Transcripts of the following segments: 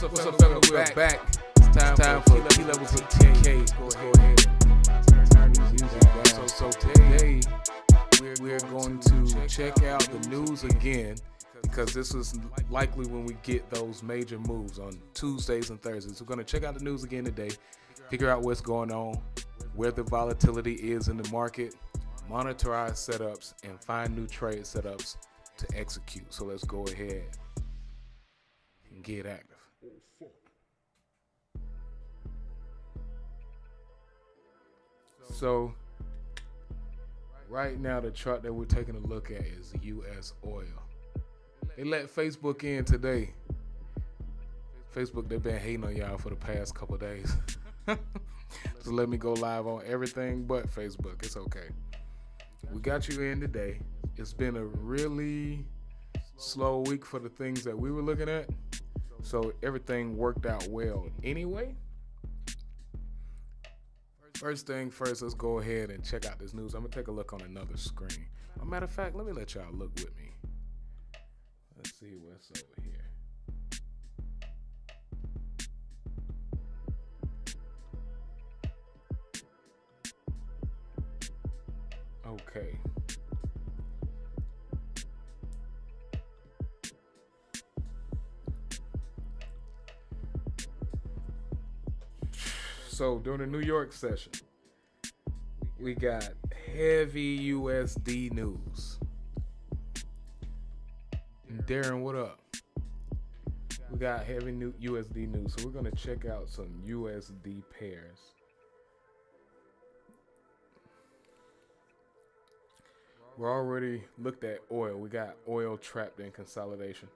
What's up, fellas? We're back. It's time for T-Levels with TK. Let's go ahead and turn these music down. So today, we're going to check out the news again, because this is likely when we get those major moves on Tuesdays and Thursdays. We're going to check out the news again today, figure out what's going on, where the volatility is in the market, monitor our setups, and find new trade setups to execute. So let's go ahead and get active. So right now the chart that we're taking a look at is U.S. oil. They let Facebook in today. Facebook, they've been hating on y'all for the past couple of days. Just let me go live on everything but Facebook. It's okay. We got you in today. It's been a really slow week for the things that we were looking at. So everything worked out well anyway. First thing first, let's go ahead and check out this news. I'm going to take a look on another screen. As a matter of fact, let me let y'all look with me. Let's see what's over here. Okay. So during the New York session, we got heavy USD news. And Darren, what up? We got heavy new USD news, so we're going to check out some USD pairs. We already looked at oil. We got oil trapped in consolidation,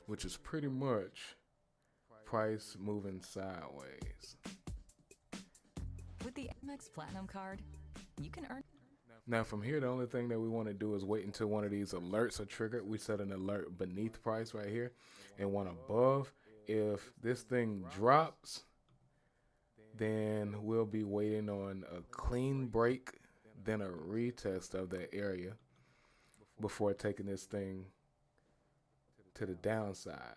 which is pretty much price moving sideways. With the Amex Platinum card, you can earn. Now from here, the only thing that we want to do is wait until one of these alerts are triggered. We set an alert beneath price right here and one above. If this thing drops, then we'll be waiting on a clean break, then a retest of that area before taking this thing to the downside.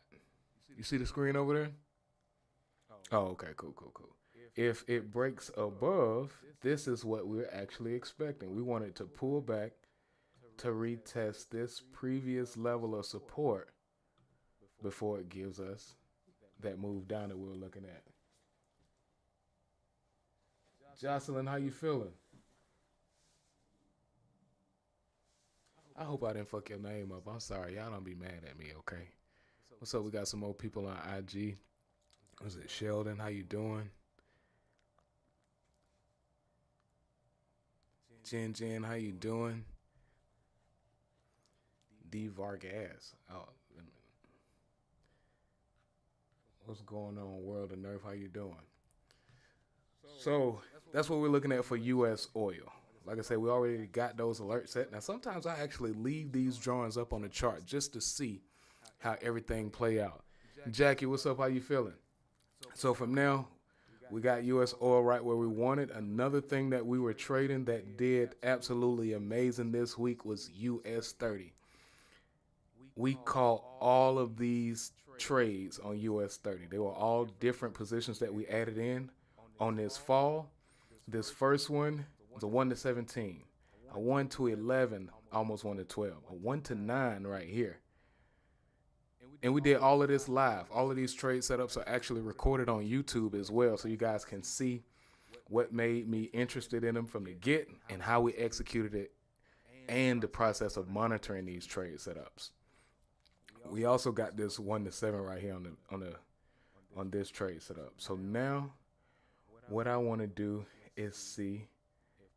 You see the screen over there? Oh, okay, cool. If it breaks above, this is what we're actually expecting. We want it to pull back to retest this previous level of support before it gives us that move down that we're looking at. Jocelyn, how you feeling? I hope I didn't fuck your name up. I'm sorry. Y'all don't be mad at me, okay? What's up? We got some more people on IG. Was it Sheldon? How you doing? Jen, how you doing? D Vargas. Oh, what's going on, World of Nerf? How you doing? So that's what we're looking at for U.S. oil. Like I said, we already got those alerts set. Now, sometimes I actually leave these drawings up on the chart just to see how everything play out. Jackie, what's up? How you feeling? So from now, we got U.S. oil right where we wanted. Another thing that we were trading that did absolutely amazing this week was US 30. We caught all of these trades on US 30. They were all different positions that we added in on this fall. This first one was a 1 to 17, a 1 to 11, almost 1 to 12, a 1 to 9 right here. And we did all of this live. All of these trade setups are actually recorded on YouTube as well, so you guys can see what made me interested in them from the get and how we executed it and the process of monitoring these trade setups. We also got this 1 to 7 right here on this trade setup. So now what I want to do is see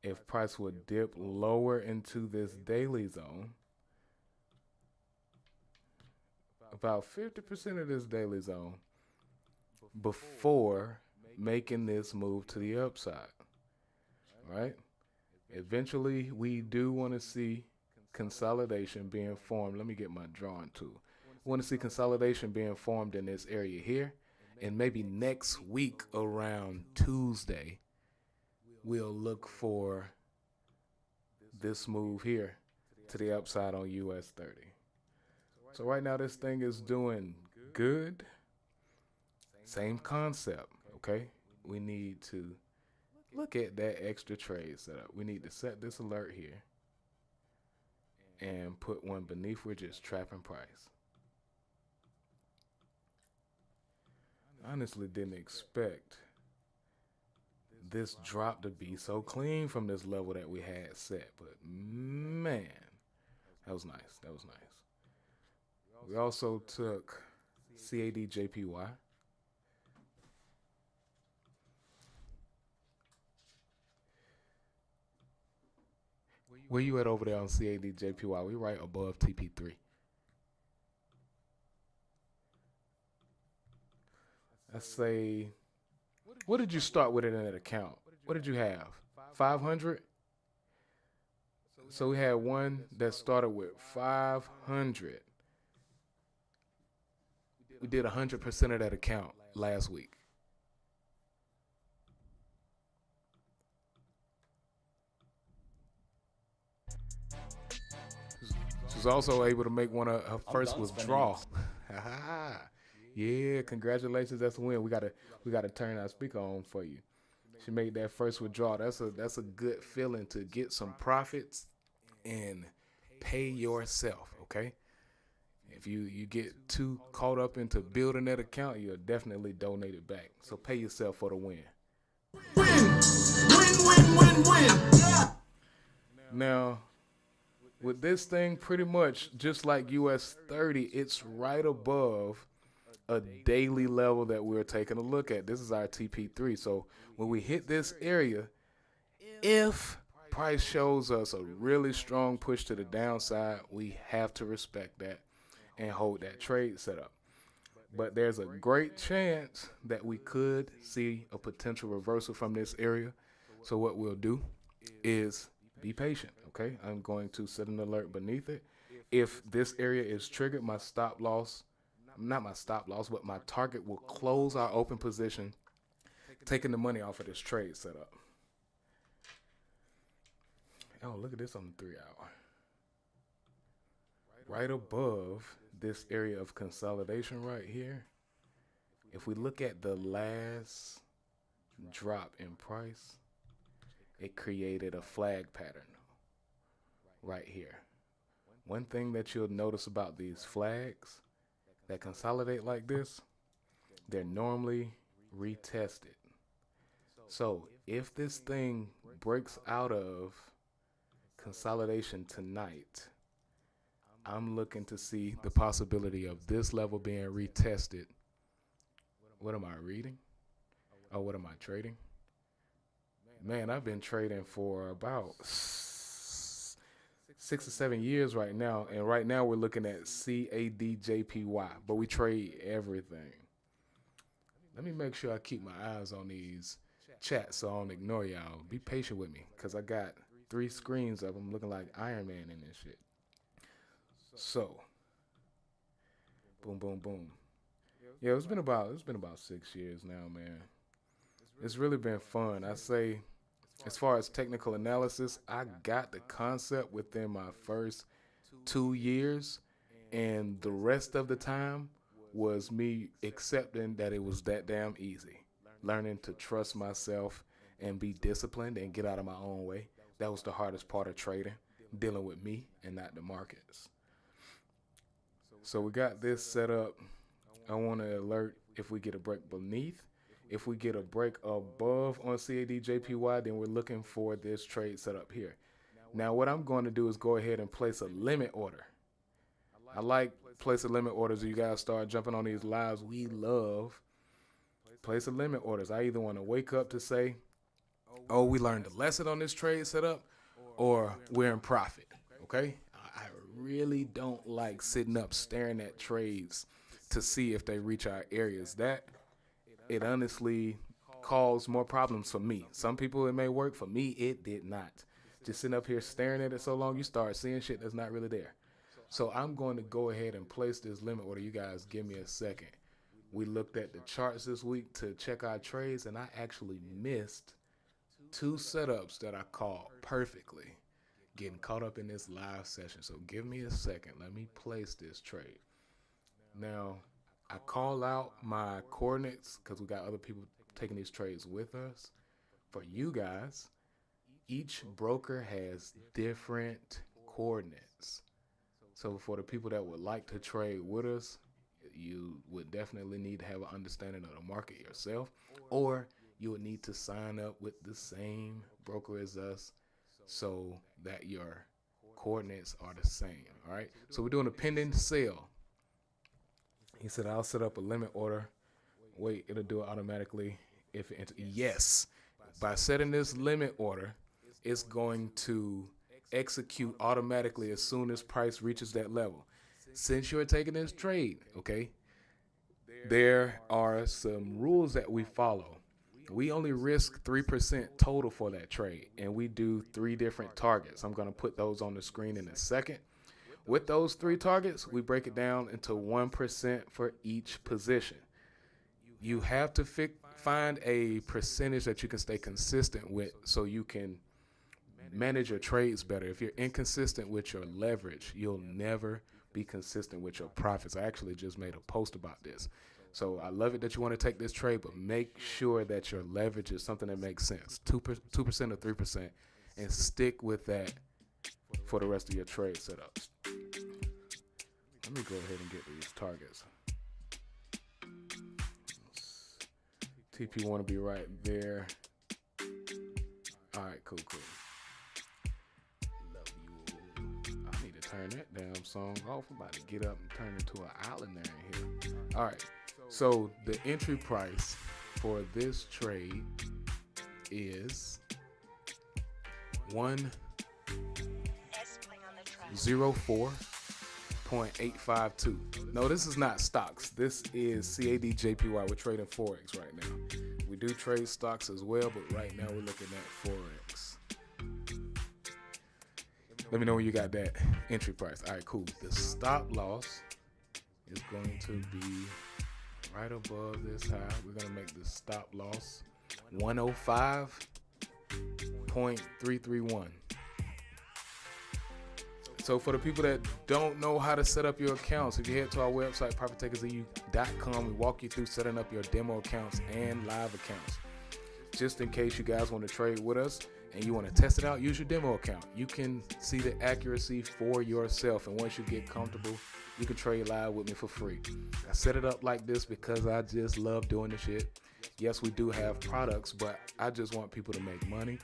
if price would dip lower into this daily zone. About 50% of this daily zone before making this move to the upside, right? Eventually, we do want to see consolidation being formed. Let me get my drawing tool. We want to see consolidation being formed in this area here. And maybe next week around Tuesday, we'll look for this move here to the upside on US 30. So right now this thing is doing good. Same concept, okay? We need to look at that extra trade setup. We need to set this alert here and put one beneath. We're just trapping price. Honestly didn't expect this drop to be so clean from this level that we had set, but man, that was nice. That was nice. We also took CAD JPY. Where you at over there on CAD JPY? We right above TP3. I say, what did you start with it in that account? What did you have? 500? So we had one that started with 500. We did 100% of that account last week. She was also able to make one of her first withdrawal. Yeah, congratulations, that's a win. We gotta turn our speaker on for you. She made that first withdrawal. That's a good feeling to get some profits and pay yourself, okay? If you get too caught up into building that account, you'll definitely donate it back. So pay yourself for the win. Win. Yeah. Now, with this thing, pretty much just like US 30, it's right above a daily level that we're taking a look at. This is our TP3. So when we hit this area, if price shows us a really strong push to the downside, we have to respect that and hold that trade setup. But there's a great chance that we could see a potential reversal from this area. So what we'll do is be patient, okay? I'm going to set an alert beneath it. If this area is triggered, my stop loss, not my stop loss, but my target will close our open position, taking the money off of this trade setup. Oh, look at this on the 3 hour. Right above this area of consolidation right here. If we look at the last drop in price, it created a flag pattern right here. One thing that you'll notice about these flags that consolidate like this, they're normally retested. So if this thing breaks out of consolidation tonight, I'm looking to see the possibility of this level being retested. What am I reading? Oh, what am I trading? Man, I've been trading for about 6 or 7 years right now. And right now we're looking at CADJPY, but we trade everything. Let me make sure I keep my eyes on these chats so I don't ignore y'all. Be patient with me because I got 3 screens of them looking like Iron Man in this shit. So, boom, boom, boom. Yeah, it's been about 6 years now, man. It's really been fun. I say, as far as technical analysis, I got the concept within my first 2 years, and the rest of the time was me accepting that it was that damn easy. Learning to trust myself and be disciplined and get out of my own way. That was the hardest part of trading, dealing with me and not the markets. So we got this set up. I want to alert if we get a break beneath. If we get a break above on CADJPY, then we're looking for this trade set up here. Now what I'm going to do is go ahead and place a limit order. I like place a limit orders. You guys start jumping on these lives. We love place a limit orders. I either want to wake up to say, oh, we learned a lesson on this trade setup, or we're in profit. Okay. I really don't like sitting up staring at trades to see if they reach our areas. That it honestly caused more problems for me. Some people it may work. For me, it did not. Just sitting up here staring at it so long, you start seeing shit that's not really there. So I'm going to go ahead and place this limit order. You guys give me a second. We looked at the charts this week to check our trades, and I actually missed two setups that I called perfectly, getting caught up in this live session. So give me a second. Let me place this trade. Now, I call out my coordinates because we got other people taking these trades with us. For you guys, each broker has different coordinates. So for the people that would like to trade with us, you would definitely need to have an understanding of the market yourself, or you would need to sign up with the same broker as us so that your coordinates are the same. All right. So we're doing a pending sale. He said, I'll set up a limit order. Wait, it'll do it automatically if it enters. Yes. By setting this limit order, it's going to execute automatically as soon as price reaches that level. Since you're taking this trade, okay, there are some rules that we follow. We only risk 3% total for that trade, and we do 3 different targets. I'm going to put those on the screen in a second. With those 3 targets, we break it down into 1% for each position. You have to find a percentage that you can stay consistent with so you can manage your trades better. If you're inconsistent with your leverage, you'll never be consistent with your profits. I actually just made a post about this. So I love it that you want to take this trade, but make sure that your leverage is something that makes sense. 2% or 3%, and stick with that for the rest of your trade setups. Let me go ahead and get these targets. TP want to be right there. All right, cool. I need to turn that damn song off. I'm about to get up and turn into an islander in here. All right. So the entry price for this trade is 104.852. No, this is not stocks. This is CADJPY. We're trading Forex right now. We do trade stocks as well, but right now we're looking at Forex. Let me know when you got that entry price. All right, cool. The stop loss is going to be right above this high. We're going to make the stop loss 105.331. So for the people that don't know how to set up your accounts, if you head to our website, ProfitTakersEU.com, we walk you through setting up your demo accounts and live accounts. Just in case you guys want to trade with us and you want to test it out, use your demo account. You can see the accuracy for yourself, and once you get comfortable, you can trade live with me for free. I set it up like this because I just love doing the shit. Yes, we do have products, but I just want people to make money.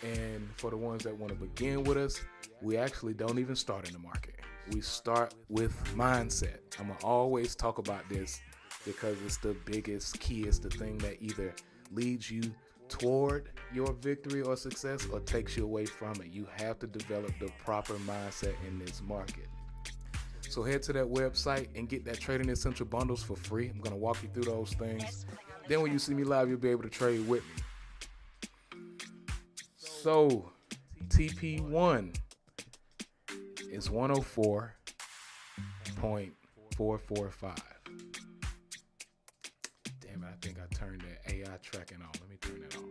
And for the ones that want to begin with us, we actually don't even start in the market. We start with mindset. I'm going to always talk about this because it's the biggest key. It's the thing that either leads you toward your victory or success or takes you away from it. You have to develop the proper mindset in this market. So head to that website and get that Trading Essential Bundles for free. I'm going to walk you through those things. Then when you see me live, you'll be able to trade with me. So TP1 is 104.445. Damn it, I think I turned that AI tracking on. Let me turn that off.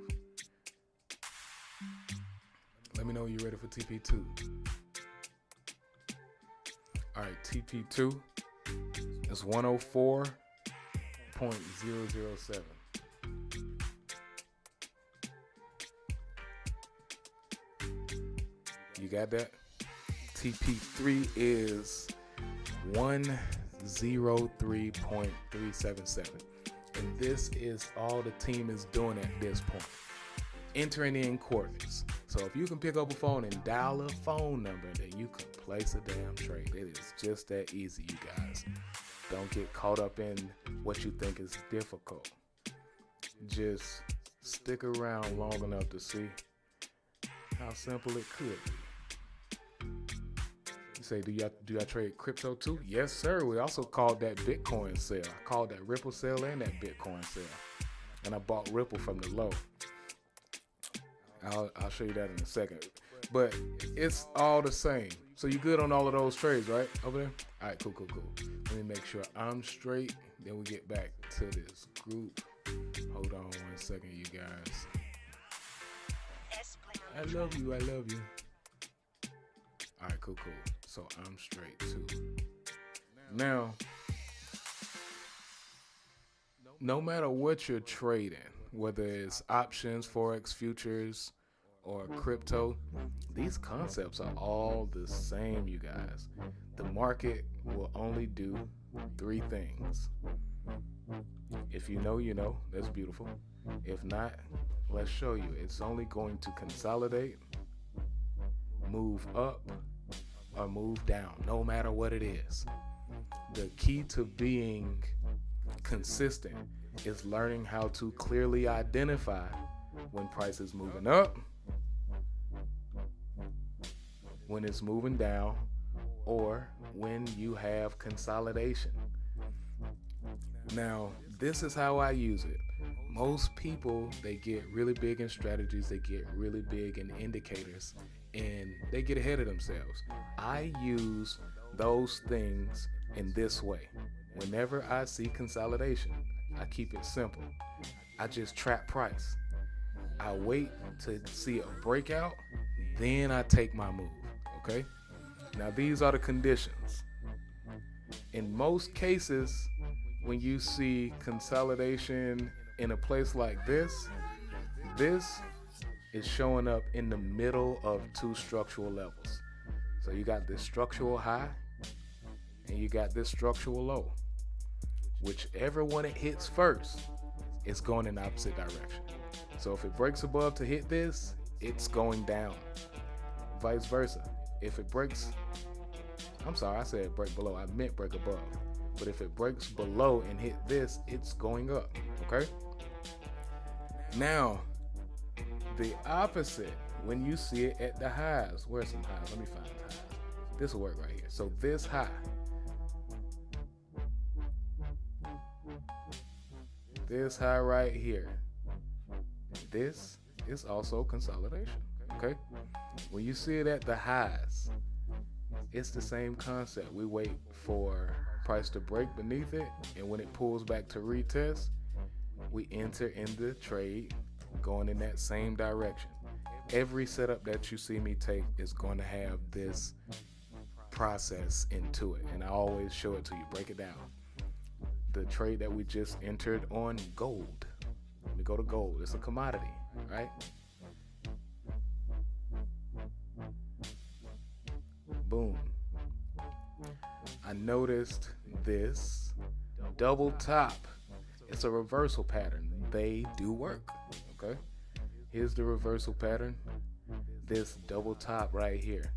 Let me know when you're ready for TP2. All right, TP2 is 104.007. You got that? TP3 is 103.377. And this is all the team is doing at this point. Entering in coordinates. So if you can pick up a phone and dial a phone number, then you can place a damn trade. It is just that easy, you guys. Don't get caught up in what you think is difficult. Just stick around long enough to see how simple it could be. You say, do y'all trade crypto too? Yes, sir. We also called that Bitcoin sale. I called that Ripple sale and that Bitcoin sale. And I bought Ripple from the low. I'll show you that in a second. But it's all the same. So you good on all of those trades, right? Over there? All right, cool. Let me make sure I'm straight. Then we get back to this group. Hold on 1 second, you guys. I love you. All right, cool. So I'm straight too. Now, no matter what you're trading, whether it's options, forex, futures, or crypto, these concepts are all the same, you guys. The market will only do 3 things. If you know, you know. That's beautiful. If not, let's show you. It's only going to consolidate, move up, or move down, no matter what it is. The key to being consistent is learning how to clearly identify when price is moving up, when it's moving down, or when you have consolidation. Now, this is how I use it. Most people, they get really big in strategies, they get really big in indicators, and they get ahead of themselves. I use those things in this way. Whenever I see consolidation, I keep it simple. I just trap price. I wait to see a breakout, then I take my move, okay? Now these are the conditions. In most cases, when you see consolidation in a place like this is showing up in the middle of 2 structural levels. So you got this structural high and you got this structural low. Whichever one it hits first, it's going in the opposite direction. So if it breaks above to hit this, it's going down. Vice versa. If it breaks, I'm sorry, I said break below. I meant break above. But if it breaks below and hit this, it's going up. Okay? Now, the opposite, when you see it at the highs. Where's some highs? Let me find the highs. This will work right here. So this high. This high right here. This is also consolidation. Okay? When you see it at the highs, it's the same concept. We wait for price to break beneath it, and when it pulls back to retest, we enter in the trade going in that same direction. Every setup that you see me take is going to have this process into it, and I always show it to you, break it down. The trade that we just entered on gold. Let me go to gold. It's a commodity, right? Boom. I noticed this double top. It's a reversal pattern. They do work. Okay. Here's the reversal pattern. This double top right here.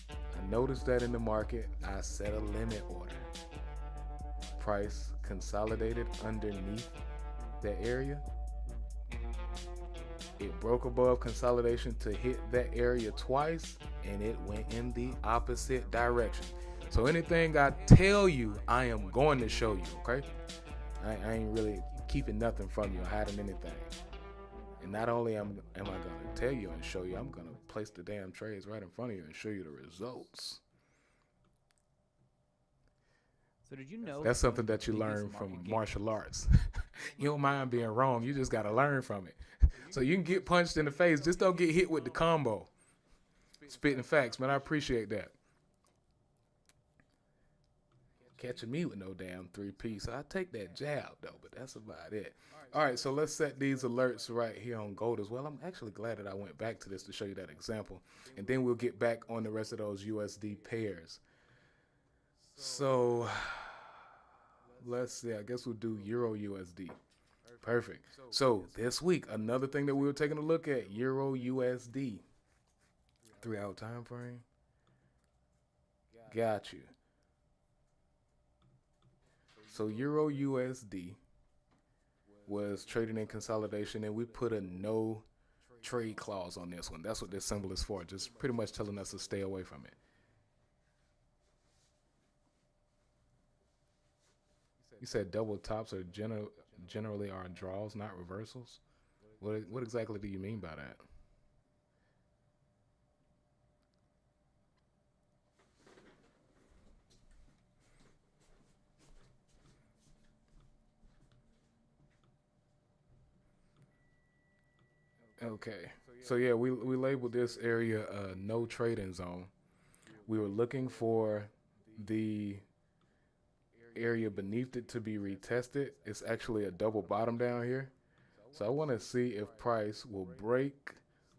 I noticed that in the market. I set a limit order. Price consolidated underneath that area. It broke above consolidation to hit that area twice, and it went in the opposite direction. So anything I tell you, I am going to show you, okay? I ain't really keeping nothing from you or hiding anything. And not only am I going to tell you and show you, I'm going to place the damn trades right in front of you and show you the results. So did you know that's something that you learn from martial arts? You don't mind being wrong. You just got to learn from it. So you can get punched in the face. Just don't get hit with the combo. Spitting facts, man. I appreciate that. Catching me with no damn 3-piece. I take that jab, though, but that's about it. All right, so let's set these alerts right here on gold as well. I'm actually glad that I went back to this to show you that example. And then we'll get back on the rest of those USD pairs. So let's see. I guess we'll do Euro USD. Perfect. So this week, another thing that we were taking a look at, Euro USD. 3-hour time frame. Got you. So Euro USD was trading in consolidation, and we put a no trade clause on this one. That's what this symbol is for, just pretty much telling us to stay away from it. You said double tops are generally are draws, not reversals. What exactly do you mean by that? Okay. So yeah, we labeled this area a no trading zone. We were looking for the area beneath it to be retested. It's actually a double bottom down here. So I want to see if price will break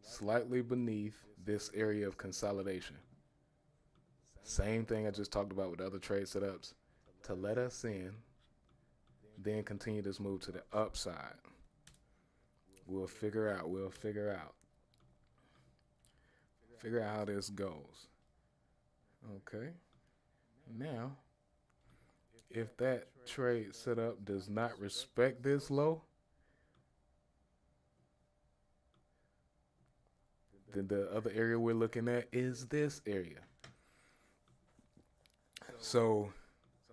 slightly beneath this area of consolidation. Same thing I just talked about with other trade setups, to let us in, then continue this move to the upside. We'll figure out how this goes. Okay. Now, if that trade setup does not respect this low, then the other area we're looking at is this area. So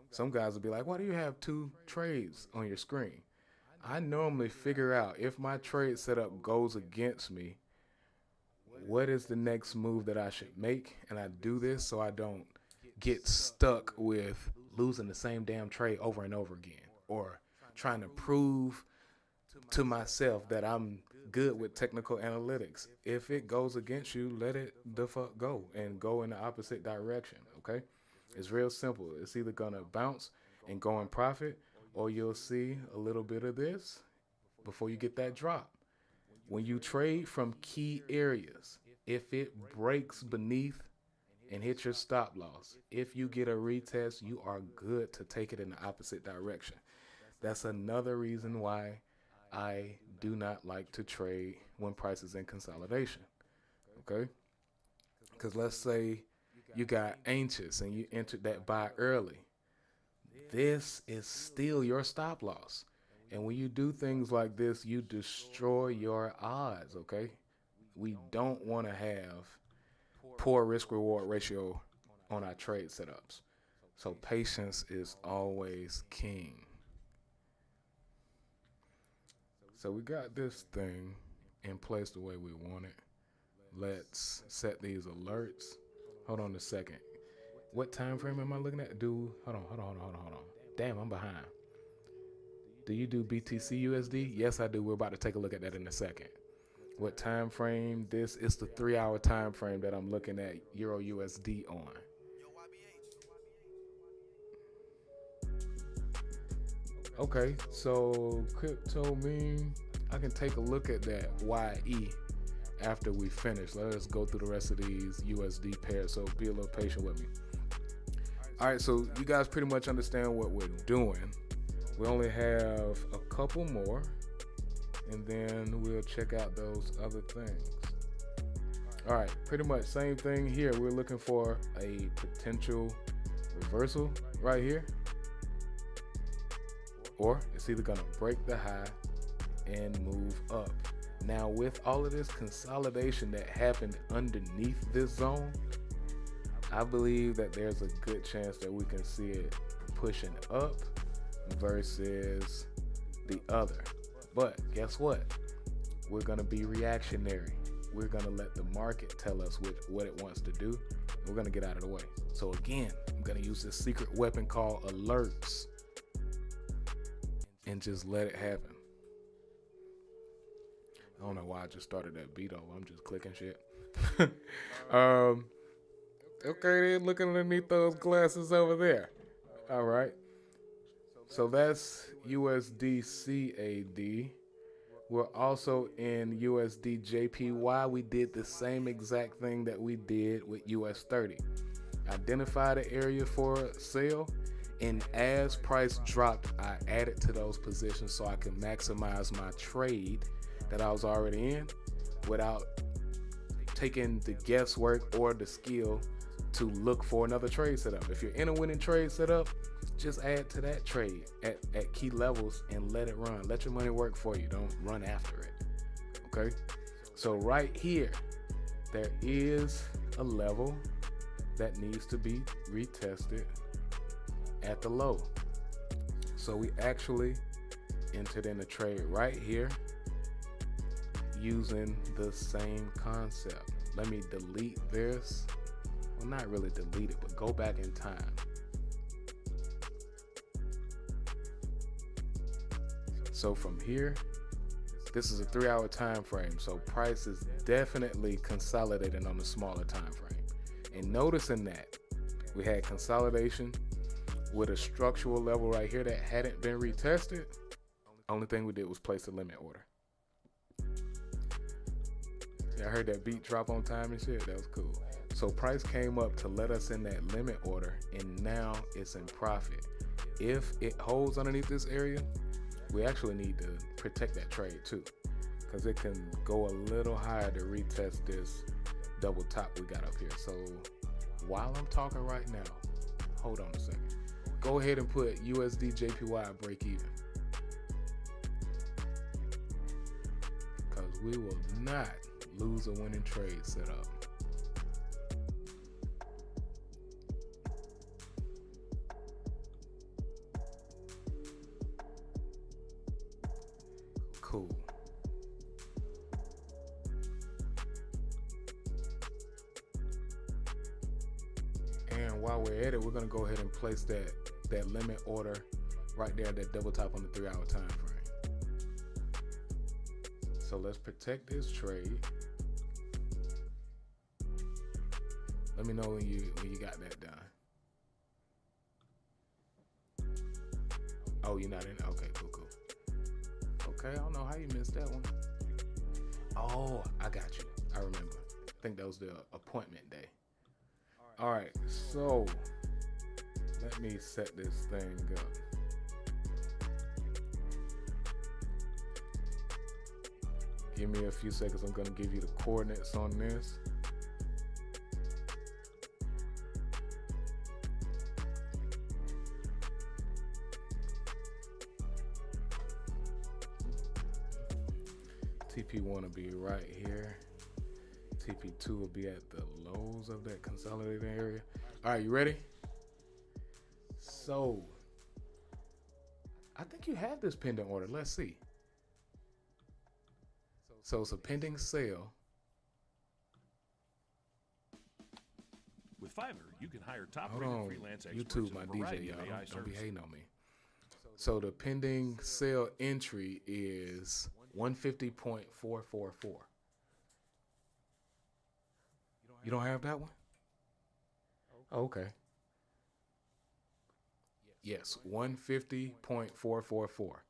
some guys will be like, why do you have two trades on your screen? I normally figure out if my trade setup goes against me, what is the next move that I should make? And I do this so I don't get stuck with losing the same damn trade over and over again, or trying to prove to myself that I'm good with technical analytics. If it goes against you, let it the fuck go and go in the opposite direction, okay? It's real simple. It's either gonna bounce and go in profit, or you'll see a little bit of this before you get that drop. When you trade from key areas, if it breaks beneath and hit your stop loss, if you get a retest, you are good to take it in the opposite direction. That's another reason why I do not like to trade when price is in consolidation, okay? Because let's say you got anxious and you entered that buy early. This is still your stop loss. And when you do things like this, you destroy your odds, okay? We don't want to have poor risk-reward ratio on our trade setups. So patience is always king. So we got this thing in place the way we want it. Let's set these alerts. Hold on a second. What time frame am I looking at? Hold on. Damn, I'm behind. Do you do BTC USD? Yes, I do. We're about to take a look at that in a second. What time frame? This is the 3-hour time frame that I'm looking at Euro USD on. Okay, so crypto meme, I can take a look at that YE after we finish. Let us go through the rest of these USD pairs, so be a little patient with me. All right, so you guys pretty much understand what we're doing. We only have a couple more, and then we'll check out those other things. All right, pretty much same thing here. We're looking for a potential reversal right here, or it's either gonna break the high and move up. Now, with all of this consolidation that happened underneath this zone, I believe that there's a good chance that we can see it pushing up versus the other. But guess what? We're going to be reactionary. We're going to let the market tell us what it wants to do. We're going to get out of the way. So again, I'm going to use this secret weapon called alerts and just let it happen. I don't know why I just started that beat over. I'm just clicking shit. Okay, then looking underneath those glasses over there. All right. So that's USD CAD. We're also in USD JPY. We did the same exact thing that we did with US 30. Identify the area for sale And as price dropped, I added to those positions so I can maximize my trade that I was already in without taking the guesswork or the skill to look for another trade setup. If you're in a winning trade setup, just add to that trade at key levels and let it run. Let your money work for you. Don't run after it. Okay? So right here, there is a level that needs to be retested at the low. So we actually entered in a trade right here using the same concept. Let me delete this. Well, not really delete it, but go back in time. So from here, this is a 3-hour time frame. So price is definitely consolidating on the smaller time frame. And noticing that we had consolidation with a structural level right here that hadn't been retested. Only thing we did was place a limit order. Yeah, I heard that beat drop on time and shit. That was cool. So price came up to let us in that limit order, and now it's in profit. If it holds underneath this area, we actually need to protect that trade too, because it can go a little higher to retest this double top we got up here. So while I'm talking right now, hold on a second. Go ahead and put USD JPY break even, because we will not lose a winning trade setup. Cool. And while we're at it, we're gonna go ahead and place that limit order right there, that double top on the 3-hour time frame. So let's protect this trade. Let me know when you got that done. Oh, you're not in? Okay, cool. Okay, I don't know how you missed that one. Oh, I got you. I remember. I think that was the appointment day. All right, so let me set this thing up. Give me a few seconds. I'm gonna give you the coordinates on this. TP1 will be right here. TP2 will be at the lows of that consolidated area. All right, you ready? So, I think you have this pending order. Let's see. So it's a pending sale. With Fiverr, you can hire Hold top-rated on, freelance experts YouTube, in my a DJ, variety y'all. of AI Don't be services. hating on me. So the pending sale entry is 150.444. You don't have that one? Oh, okay. Yes, 150.444.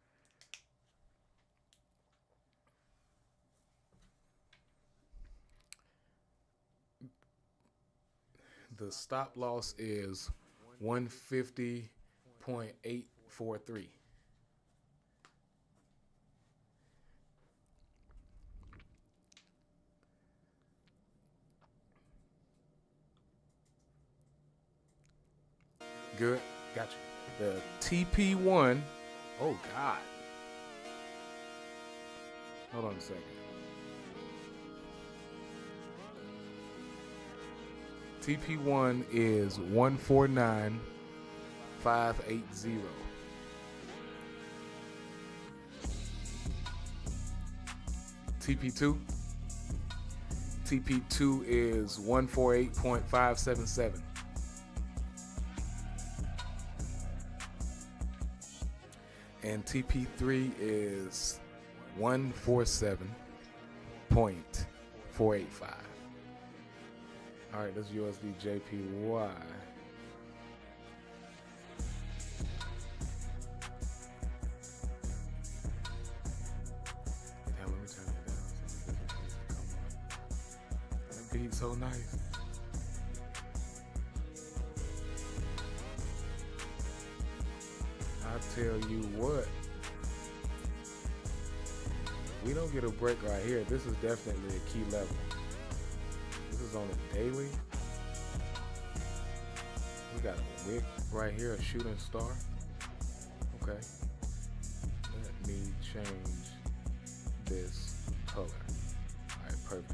The stop loss is 150.843. Good, got you. The TP1. Oh God. Hold on a second. TP1 is 149,580. TP2. TP2 is 148.577. And TP3 is 147.485. All right, that's USD JPY. Damn, let me turn it down so it doesn't come on. That beat's so nice. tell you what, we don't get a break right here. This is definitely a key level. This is on a daily. We got a wick right here, a shooting star. Okay. Let me change this color. All right, perfect.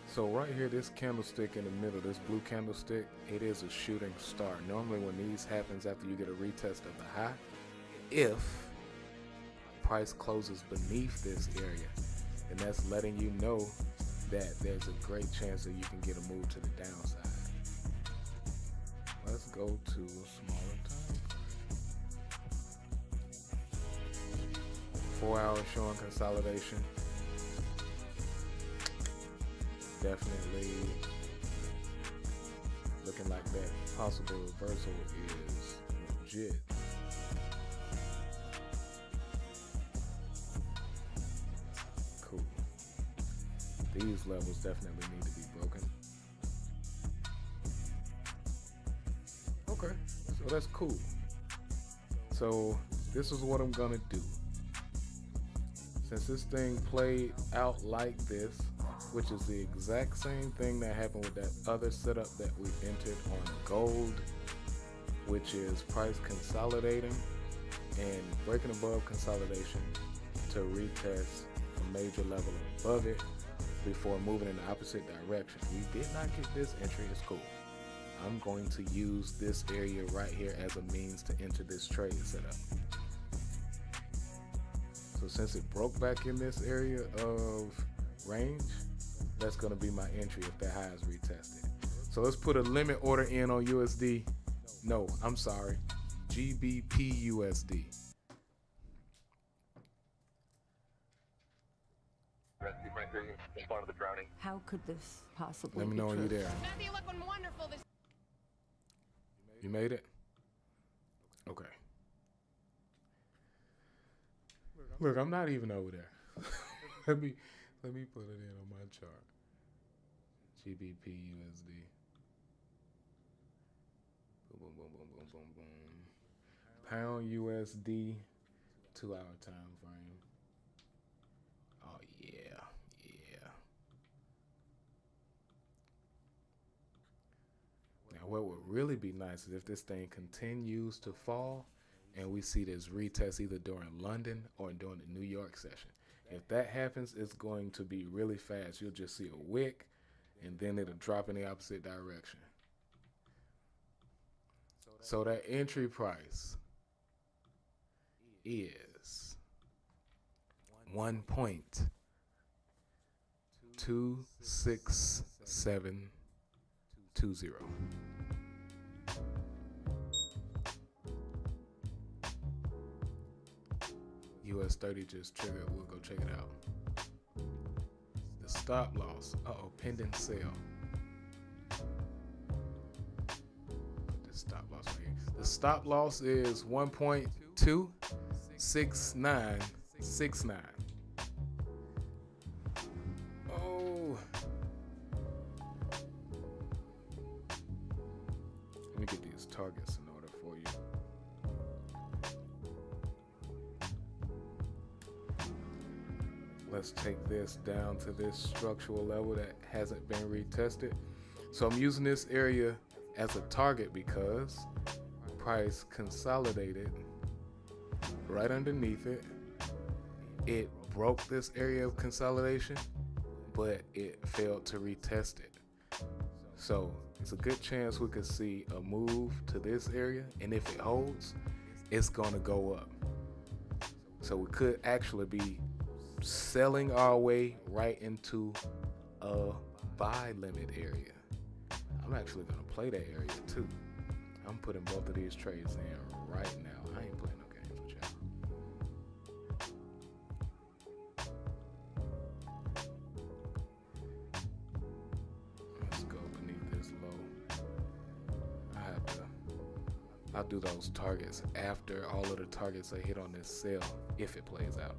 So right here, this candlestick in the middle, this blue candlestick, it is a shooting star. Normally when these happens after you get a retest of the high, if price closes beneath this area, and that's letting you know that there's a great chance that you can get a move to the downside. Let's go to a smaller time. 4 hours showing consolidation. Definitely looking like that possible reversal is legit. Cool. These levels definitely need to be broken. Okay, so that's cool. So this is what I'm gonna do. Since this thing played out like this, which is the exact same thing that happened with that other setup that we entered on gold, which is price consolidating and breaking above consolidation to retest a major level above it before moving in the opposite direction. We did not get this entry, it's cool. I'm going to use this area right here as a means to enter this trade setup. So since it broke back in this area of range, that's going to be my entry if that high is retested. So let's put a limit order in on USD. No, I'm sorry, GBP USD. How could this possibly Let me be know when true? you're there. Matthew, looking wonderful this. You made it? Okay. Look, I'm not even over there. let me put it in on my chart. GBP USD. Boom, boom, boom, boom, boom, boom, boom. Pound USD, 2 hour time frame. Oh yeah, yeah. Now what would really be nice is if this thing continues to fall and we see this retest either during London or during the New York session. If that happens, it's going to be really fast. You'll just see a wick and then it'll drop in the opposite direction. So that entry price is 1.26720. US 30 just triggered. We'll go check it out. The stop loss. Uh-oh, pending sale. Put this stop loss right here. The stop loss is 1.26969. Oh. Let me get these targets in order for you. Let's take this down to this structural level that hasn't been retested. So I'm using this area as a target because price consolidated right underneath it. It broke this area of consolidation, but it failed to retest it. So it's a good chance we could see a move to this area, and if it holds, it's gonna go up. So we could actually be selling our way right into a buy limit area. I'm actually gonna play that area too. I'm putting both of these trades in right now. I ain't playing no games with y'all. Let's go beneath this low. I'll do those targets after all of the targets are hit on this sell if it plays out.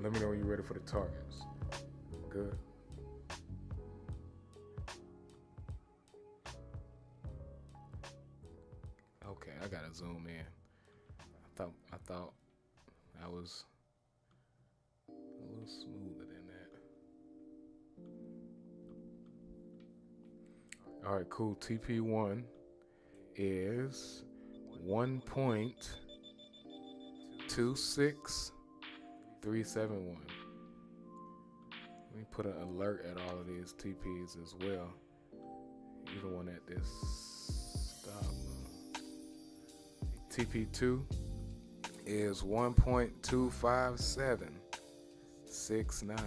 Let me know when you're ready for the targets. Good. Okay, I gotta zoom in. I thought I was a little smoother than that. All right, cool. TP1 is 1.26371. Let me put an alert at all of these TPs as well. Even one at this stop. TP2 is 1.25769.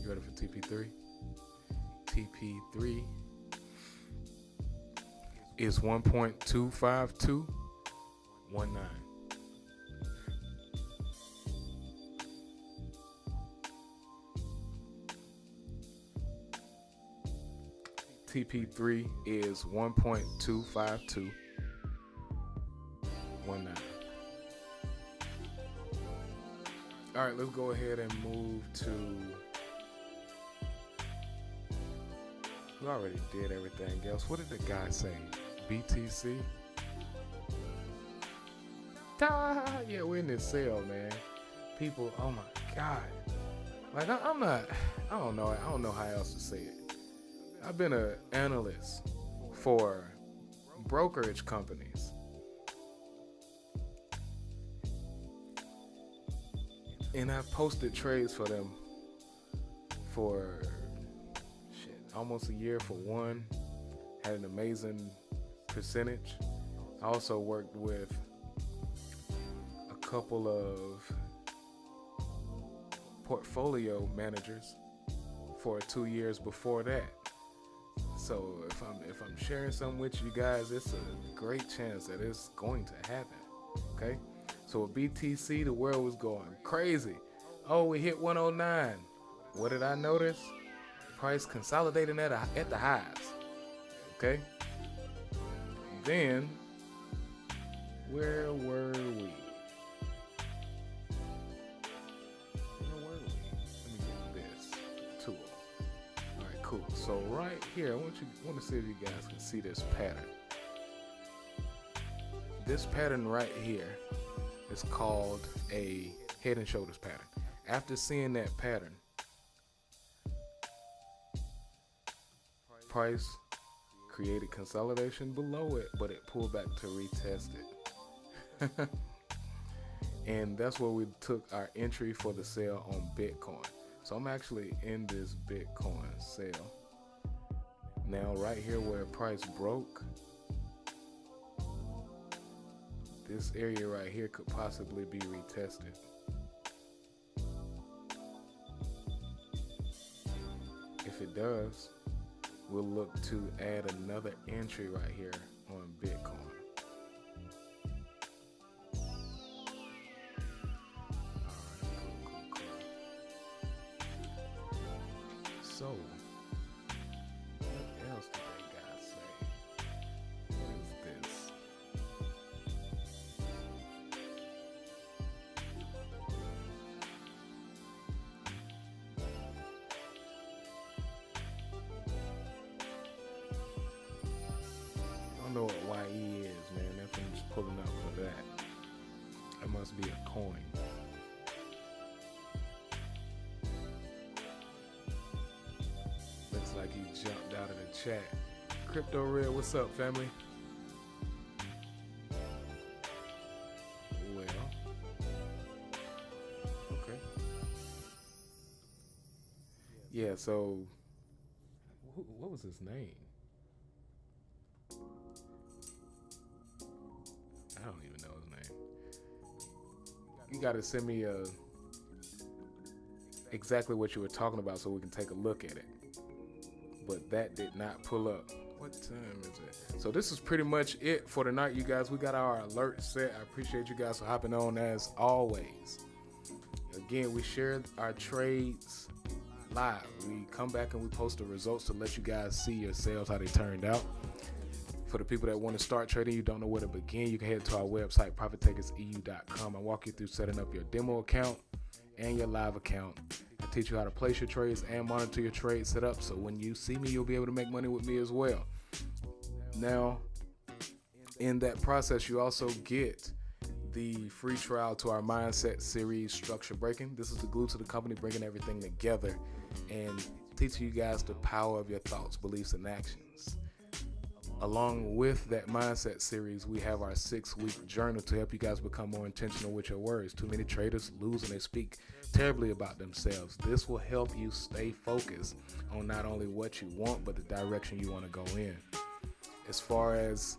You ready for TP3? TP3 is 1.25219. TP3 is 1.25219. All right, let's go ahead and move to. We already did everything else. What did the guy say? BTC? Yeah, we're in this sale, man. People, oh my God. Like, I don't know how else to say it. I've been an analyst for brokerage companies. And I've posted trades for them for almost a year for one. Had an amazing percentage. I also worked with a couple of portfolio managers for 2 years before that. So if I'm sharing something with you guys, it's a great chance that it's going to happen. Okay? So with BTC, the world was going crazy. Oh, we hit 109. What did I notice? Price consolidating at the highs. Okay? Then, where were we? Let me get this tool. All right, cool. So right here, I want to see if you guys can see this pattern. This pattern right here is called a head and shoulders pattern. After seeing that pattern, price created consolidation below it, but it pulled back to retest it. And that's where we took our entry for the sale on Bitcoin. So I'm actually in this Bitcoin sale. Now right here where price broke, this area right here could possibly be retested. If it does, we'll look to add another entry right here on Bitcoin. Alright, cool. So, what else did they guys say? What is this? I don't know what YE is, man. That's what I'm just pulling up for that. That must be a coin. Looks like he jumped out of the chat. Crypto Red, what's up, family? Well, okay. Yeah, so what was his name? I don't even know his name. You gotta send me exactly what you were talking about so we can take a look at it. But that did not pull up. What time is it? So this is pretty much it for tonight, you guys. We got our alert set. I appreciate you guys for hopping on as always. Again, we share our trades live. We come back and we post the results to let you guys see your sales, how they turned out. For the people that want to start trading, you don't know where to begin, you can head to our website, ProfitTakersEU.com, and walk you through setting up your demo account and your live account. I teach you how to place your trades and monitor your trade setup, so when you see me, you'll be able to make money with me as well. Now, in that process, you also get the free trial to our Mindset series, Structure Breaking. This is the glue to the company, bringing everything together and teaching you guys the power of your thoughts, beliefs, and actions. Along with that Mindset series, we have our 6-week journal to help you guys become more intentional with your words. Too many traders lose and they speak terribly about themselves. This will help you stay focused on not only what you want, but the direction you want to go in. As far as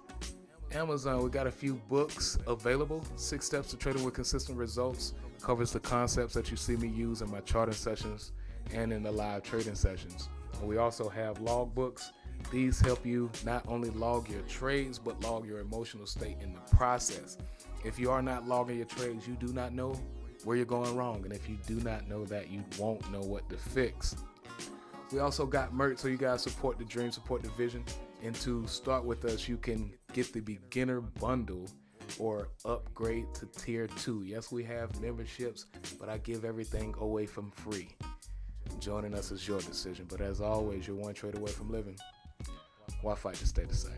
Amazon, we got a few books available. 6 Steps to Trading with Consistent Results covers the concepts that you see me use in my charting sessions and in the live trading sessions. And we also have log books. These help you not only log your trades, but log your emotional state in the process. If you are not logging your trades, you do not know where you're going wrong. And if you do not know that, you won't know what to fix. We also got merch, so you guys support the dream, support the vision. And to start with us, you can get the beginner bundle or upgrade to tier 2. Yes, we have memberships, but I give everything away from free. Joining us is your decision, but as always, you're one trade away from living. Why fight to stay the same?